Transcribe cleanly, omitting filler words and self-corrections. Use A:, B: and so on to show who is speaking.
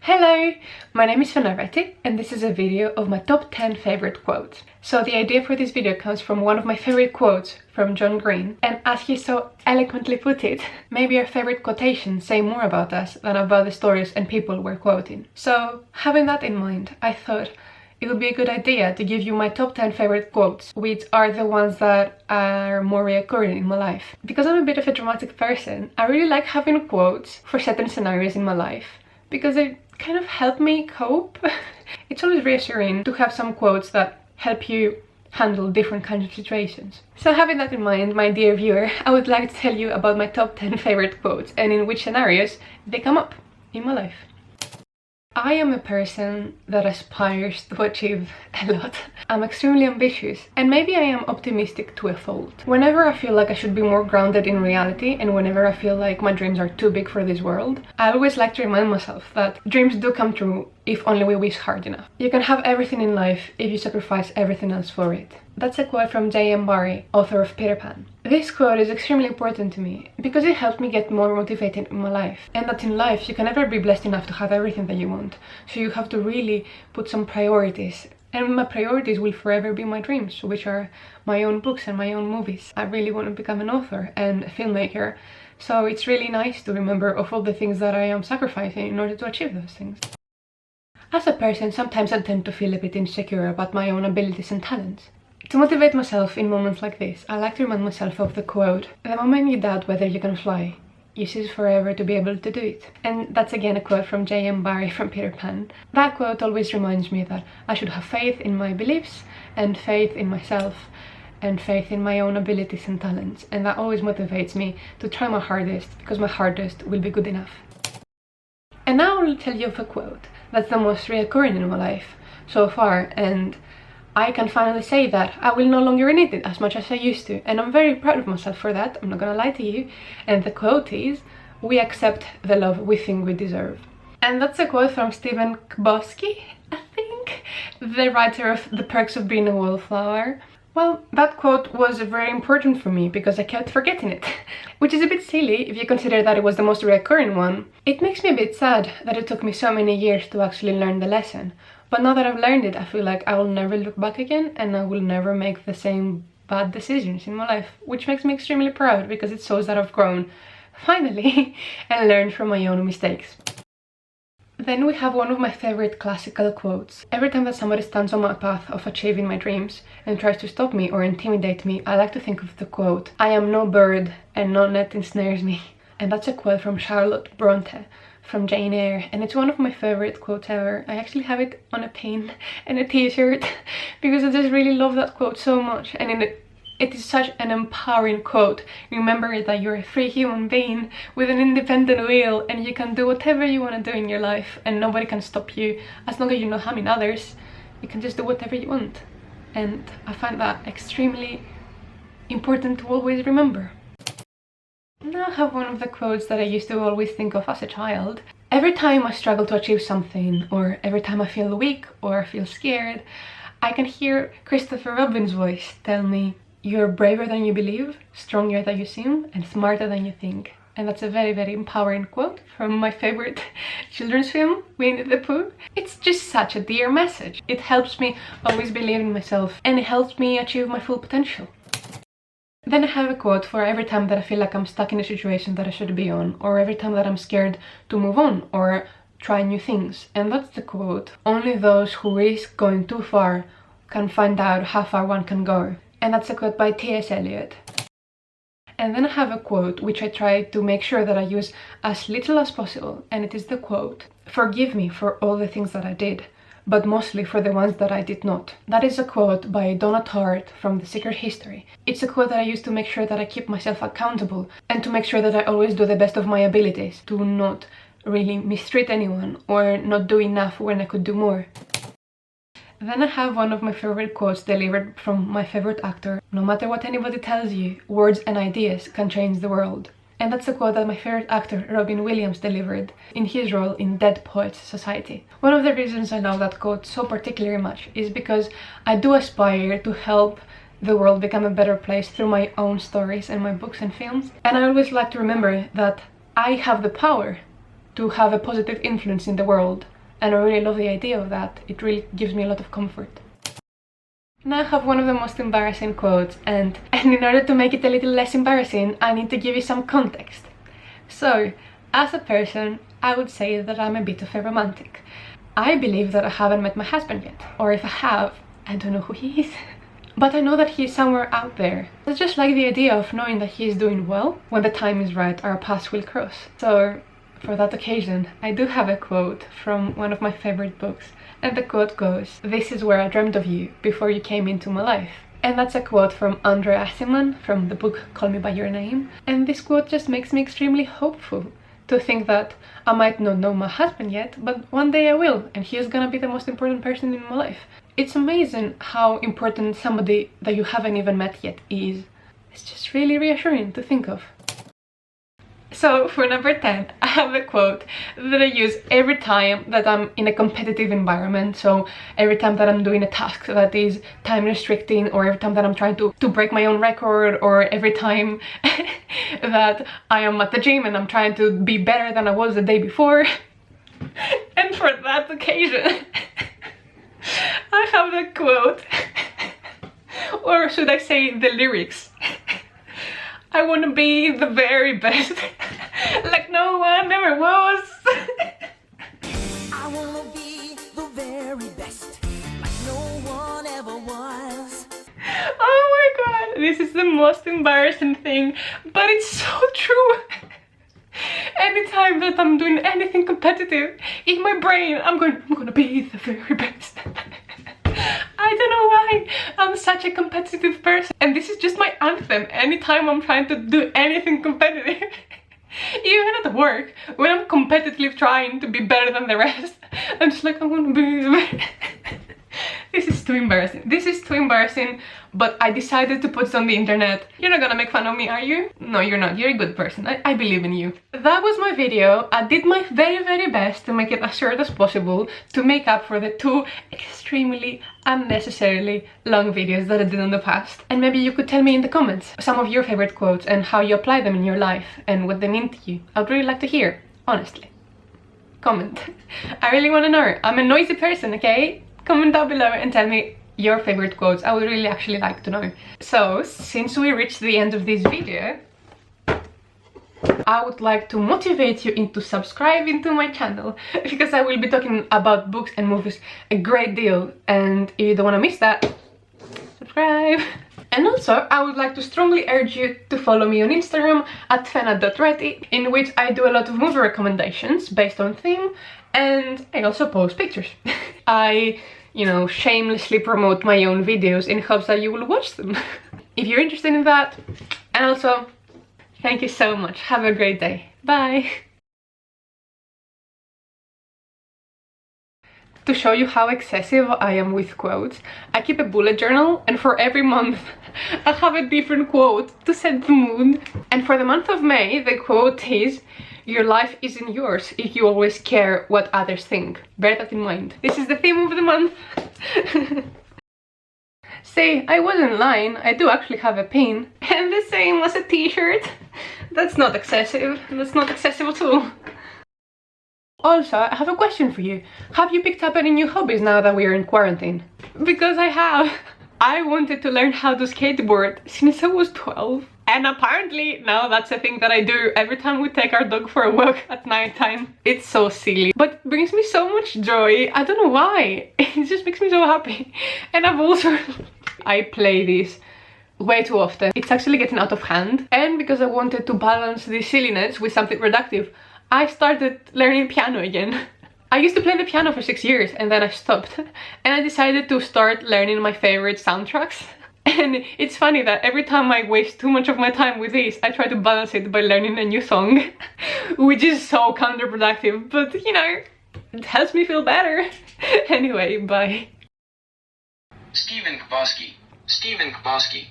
A: Hello, my name is Fenarvetti and this is a video of my top 10 favorite quotes. So the idea for this video comes from one of my favorite quotes from John Green, and as he so eloquently put it, maybe our favorite quotations say more about us than about the stories and people we're quoting. So having that in mind, I thought it would be a good idea to give you my top 10 favorite quotes, which are the ones that are more recurring in my life. Because I'm a bit of a dramatic person, I really like having quotes for certain scenarios in my life, because they kind of help me cope. It's always reassuring to have some quotes that help you handle different kinds of situations. So having that in mind, my dear viewer, I would like to tell you about my top 10 favorite quotes and in which scenarios they come up in my life. I am a person that aspires to achieve a lot. I'm extremely ambitious, and maybe I am optimistic to a fault. Whenever I feel like I should be more grounded in reality, and whenever I feel like my dreams are too big for this world, I always like to remind myself that dreams do come true if only we wish hard enough. You can have everything in life if you sacrifice everything else for it. That's a quote from J.M. Barrie, author of Peter Pan. This quote is extremely important to me because it helped me get more motivated in my life, and that in life you can never be blessed enough to have everything that you want, so you have to really put some priorities. And my priorities will forever be my dreams, which are my own books and my own movies. I really want to become an author and a filmmaker, so it's really nice to remember of all the things that I am sacrificing in order to achieve those things. As a person, sometimes I tend to feel a bit insecure about my own abilities and talents. To motivate myself in moments like this, I like to remind myself of the quote, "The moment you doubt whether you can fly, you cease forever to be able to do it." And that's again a quote from J.M. Barrie from Peter Pan. That quote always reminds me that I should have faith in my beliefs and faith in myself and faith in my own abilities and talents, and that always motivates me to try my hardest, because my hardest will be good enough. And now I'll tell you of a quote that's the most recurring in my life so far, and I can finally say that I will no longer need it as much as I used to, and I'm very proud of myself for that, I'm not gonna lie to you. And the quote is, "We accept the love we think we deserve." And that's a quote from Stephen Chbosky, I think, the writer of The Perks of Being a Wallflower. Well, that quote was very important for me because I kept forgetting it, which is a bit silly if you consider that it was the most recurring one. It makes me a bit sad that it took me so many years to actually learn the lesson. But now that I've learned it, I feel like I will never look back again, and I will never make the same bad decisions in my life, which makes me extremely proud because it shows that I've grown, finally, and learned from my own mistakes. Then we have one of my favorite classical quotes. Every time that somebody stands on my path of achieving my dreams and tries to stop me or intimidate me, I like to think of the quote, "I am no bird and no net ensnares me." And that's a quote from Charlotte Bronte from Jane Eyre, and it's one of my favorite quotes ever. I actually have it on a pin and a t-shirt because I just really love that quote so much, and it is such an empowering quote. Remember that you're a free human being with an independent will, and you can do whatever you want to do in your life, and nobody can stop you as long as you're not harming others. You can just do whatever you want, and I find that extremely important to always remember. Now I have one of the quotes that I used to always think of as a child. Every time I struggle to achieve something, or every time I feel weak or I feel scared, I can hear Christopher Robin's voice tell me, "You're braver than you believe, stronger than you seem, and smarter than you think." And that's a very, very empowering quote from my favorite children's film, Winnie the Pooh. It's just such a dear message. It helps me always believe in myself, and it helps me achieve my full potential. Then I have a quote for every time that I feel like I'm stuck in a situation that I should be on, or every time that I'm scared to move on or try new things. And that's the quote, "Only those who risk going too far can find out how far one can go." And that's a quote by T.S. Eliot. And then I have a quote which I try to make sure that I use as little as possible, and it is the quote, "Forgive me for all the things that I did, but mostly for the ones that I did not." That is a quote by Donna Tartt from The Secret History. It's a quote that I use to make sure that I keep myself accountable and to make sure that I always do the best of my abilities, to not really mistreat anyone or not do enough when I could do more. Then I have one of my favorite quotes delivered from my favorite actor. "No matter what anybody tells you, words and ideas can change the world." And that's a quote that my favorite actor Robin Williams delivered in his role in Dead Poets Society. One of the reasons I love that quote so particularly much is because I do aspire to help the world become a better place through my own stories and my books and films. And I always like to remember that I have the power to have a positive influence in the world and I really love the idea of that. It really gives me a lot of comfort. Now I have one of the most embarrassing quotes, and in order to make it a little less embarrassing, I need to give you some context. So, as a person, I would say that I'm a bit of a romantic. I believe that I haven't met my husband yet, or if I have, I don't know who he is. But I know that he's somewhere out there. I just like the idea of knowing that he's doing well. When the time is right, our paths will cross. So, for that occasion, I do have a quote from one of my favorite books. And the quote goes, "This is where I dreamt of you before you came into my life." And that's a quote from Andre Aciman from the book Call Me By Your Name. And this quote just makes me extremely hopeful to think that I might not know my husband yet, but one day I will, and he is gonna be the most important person in my life. It's amazing how important somebody that you haven't even met yet is. It's just really reassuring to think of. So for number 10, I have a quote that I use every time that I'm in a competitive environment. So every time that I'm doing a task that is time restricting, or every time that I'm trying to break my own record, or every time that I am at the gym and I'm trying to be better than I was the day before. And for that occasion, I have the quote, or should I say the lyrics. I want to be the very best, like no one ever was. I want to be the very best, like no one ever was. Oh my god, this is the most embarrassing thing, but it's so true. Anytime that I'm doing anything competitive, in my brain, I'm gonna be the very best. I don't know why I'm such a competitive person, and this is just my anthem anytime I'm trying to do anything competitive. Even at work, when I'm competitively trying to be better than the rest, I'm just like, I want to be This is too embarrassing. This is too embarrassing, but I decided to put it on the internet. You're not gonna make fun of me, are you? No, you're not. You're a good person. I believe in you. That was my video. I did my very best to make it as short as possible, to make up for the 2 extremely unnecessarily long videos that I did in the past. And maybe you could tell me in the comments some of your favorite quotes and how you apply them in your life and what they mean to you. I'd really like to hear, honestly. Comment. I really want to know. I'm a noisy person, okay? Comment down below and tell me your favorite quotes. I would really actually like to know. So, since we reached the end of this video, I would like to motivate you into subscribing to my channel, because I will be talking about books and movies a great deal, and if you don't want to miss that, subscribe. And also, I would like to strongly urge you to follow me on Instagram at fena.retti, in which I do a lot of movie recommendations based on theme, and I also post pictures. I, you know, shamelessly promote my own videos in hopes that you will watch them. If you're interested in that. And also, thank you so much. Have a great day. Bye! To show you how excessive I am with quotes, I keep a bullet journal, and for every month I have a different quote to set the mood. And for the month of May, the quote is, "Your life isn't yours if you always care what others think." Bear that in mind. This is the theme of the month. See, I wasn't lying. I do actually have a pin. And the same as a t-shirt. That's not excessive. That's not excessive at all. Also, I have a question for you. Have you picked up any new hobbies now that we are in quarantine? Because I have. I wanted to learn how to skateboard since I was 12. And apparently now that's a thing that I do every time we take our dog for a walk at night time. It's so silly, but it brings me so much joy. I don't know why. It just makes me so happy. And I've also... I play this way too often. It's actually getting out of hand. And because I wanted to balance the silliness with something productive, I started learning piano again. I used to play the piano for 6 years and then I stopped. And I decided to start learning my favorite soundtracks. And it's funny that every time I waste too much of my time with this, I try to balance it by learning a new song. Which is so counterproductive, but you know, it helps me feel better. Anyway, bye.
B: Stephen Kowalski. Stephen Kowalski.